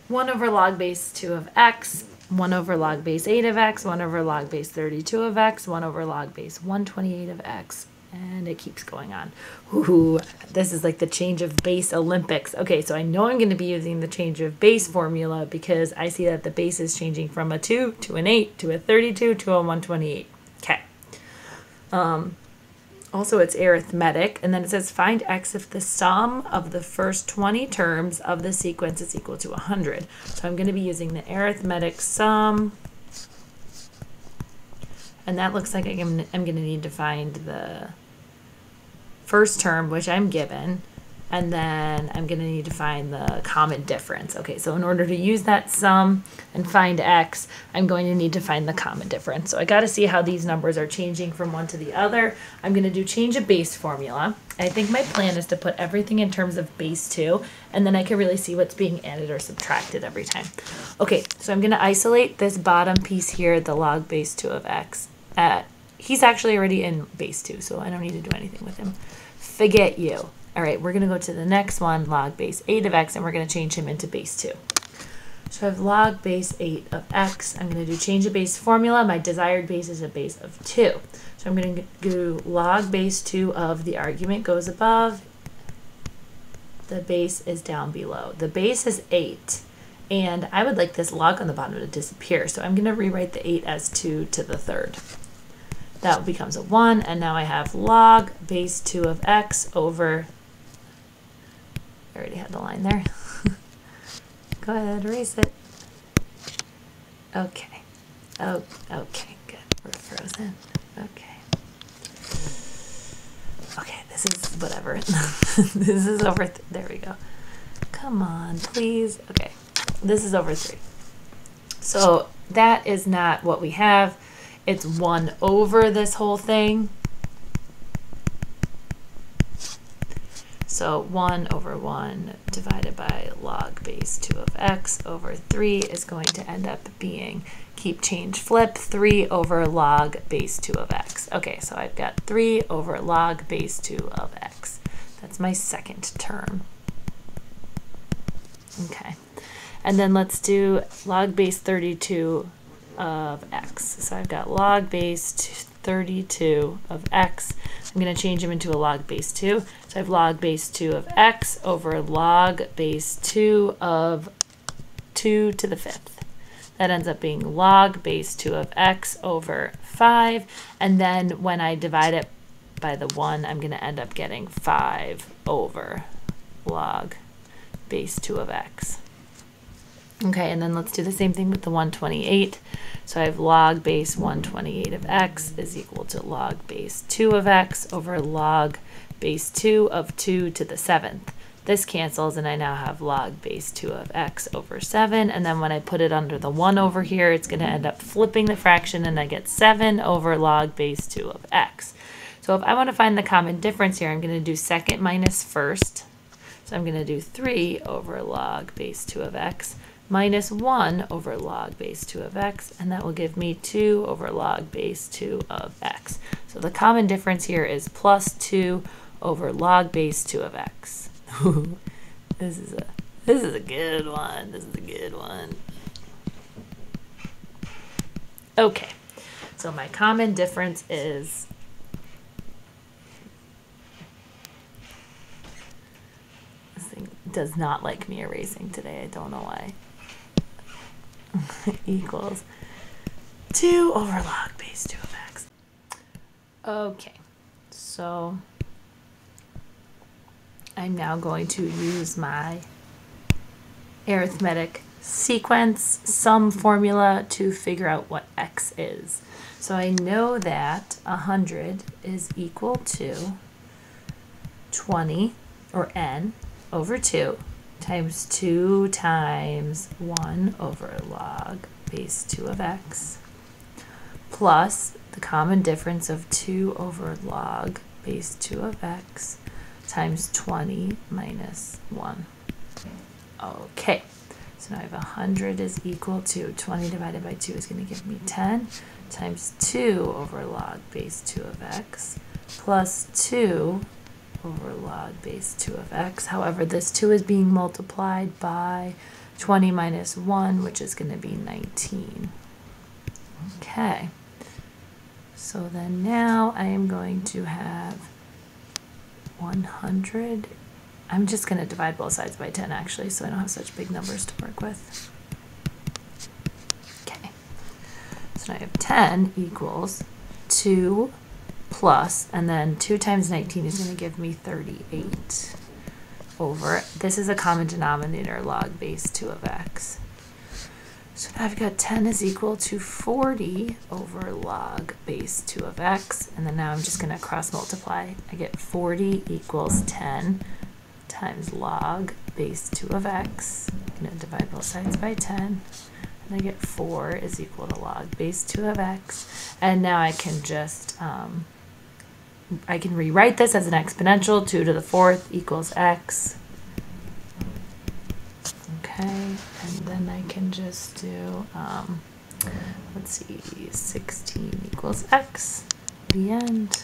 1 over log base 2 of x, 1 over log base 8 of x, 1 over log base 32 of x, 1 over log base 128 of x, and it keeps going on. Ooh, this is like the change of base Olympics. Okay, so I know I'm going to be using the change of base formula because I see that the base is changing from a 2 to an 8 to a 32 to a 128. Okay. Also, it's arithmetic, and then it says find x if the sum of the first 20 terms of the sequence is equal to 100. So I'm going to be using the arithmetic sum, and that looks like I'm going to need to find the first term, which I'm given, and then I'm going to need to find the common difference. Okay, so in order to use that sum and find x, I'm going to need to find the common difference. So I got to see how these numbers are changing from one to the other. I'm going to do change of base formula. I think my plan is to put everything in terms of base 2, and then I can really see what's being added or subtracted every time. Okay, so I'm going to isolate this bottom piece here, the log base 2 of x. He's actually already in base 2, so I don't need to do anything with him. Forget you. All right, we're going to go to the next one, log base 8 of x, and we're going to change him into base 2. So I have log base 8 of x. I'm going to do change of base formula. My desired base is a base of 2. So I'm going to do log base 2 of the argument goes above. The base is down below. The base is 8, and I would like this log on the bottom to disappear. So I'm going to rewrite the 8 as 2 to the third. That becomes a 1, and now I have log base 2 of x over, I already had the line there. Go ahead, erase it. Okay. Oh, okay, good. We're frozen. Okay. Okay, this is whatever. This is over, there we go. Come on, please. Okay, this is over 3. So that is not what we have. It's 1 over this whole thing. So 1 over 1 divided by log base 2 of x over 3 is going to end up being, keep change flip, 3 over log base 2 of x. Okay, so I've got 3 over log base 2 of x. That's my second term. Okay, and then let's do log base 32 of x. So I've got log base 32 of x. I'm going to change them into a log base 2. So I have log base 2 of x over log base 2 of 2 to the 5th. That ends up being log base 2 of x over 5. And then when I divide it by the 1, I'm going to end up getting 5 over log base 2 of x. Okay, and then let's do the same thing with the 128. So I have log base 128 of x is equal to log base 2 of x over log base 2 of 2 to the 7th. This cancels, and I now have log base 2 of x over 7. And then when I put it under the 1 over here, it's going to end up flipping the fraction, and I get 7 over log base 2 of x. So if I want to find the common difference here, I'm going to do second minus first. So I'm going to do 3 over log base 2 of x minus 1 over log base 2 of x, and that will give me 2 over log base 2 of x. So the common difference here is plus 2 over log base 2 of x. This is a good one. This is a good one. Okay, so my common difference is this thing does not like me erasing today. I don't know why. Equals 2 over log base 2 of x. Okay, so I'm now going to use my arithmetic sequence sum formula to figure out what x is. So I know that 100 is equal to 20, or n, over 2 times 2 times 1 over log base 2 of x plus the common difference of 2 over log base 2 of x times 20 minus 1. Okay, so now I have 100 is equal to 20 divided by 2 is going to give me 10 times 2 over log base 2 of x plus 2 over log base 2 of x. However, this 2 is being multiplied by 20 minus 1, which is going to be 19. Okay. So then now I am going to have 100. I'm just going to divide both sides by 10 actually, so I don't have such big numbers to work with. Okay. So now I have 10 equals 2 plus, and then 2 times 19 is going to give me 38 over, this is a common denominator, log base 2 of x. So now I've got 10 is equal to 40 over log base 2 of x, and then now I'm just going to cross multiply. I get 40 equals 10 times log base 2 of x. I'm going to divide both sides by 10, and I get 4 is equal to log base 2 of x. And now I can just, I can rewrite this as an exponential. 2 to the 4th equals x. Okay, and then I can just do, let's see, 16 equals x, the end.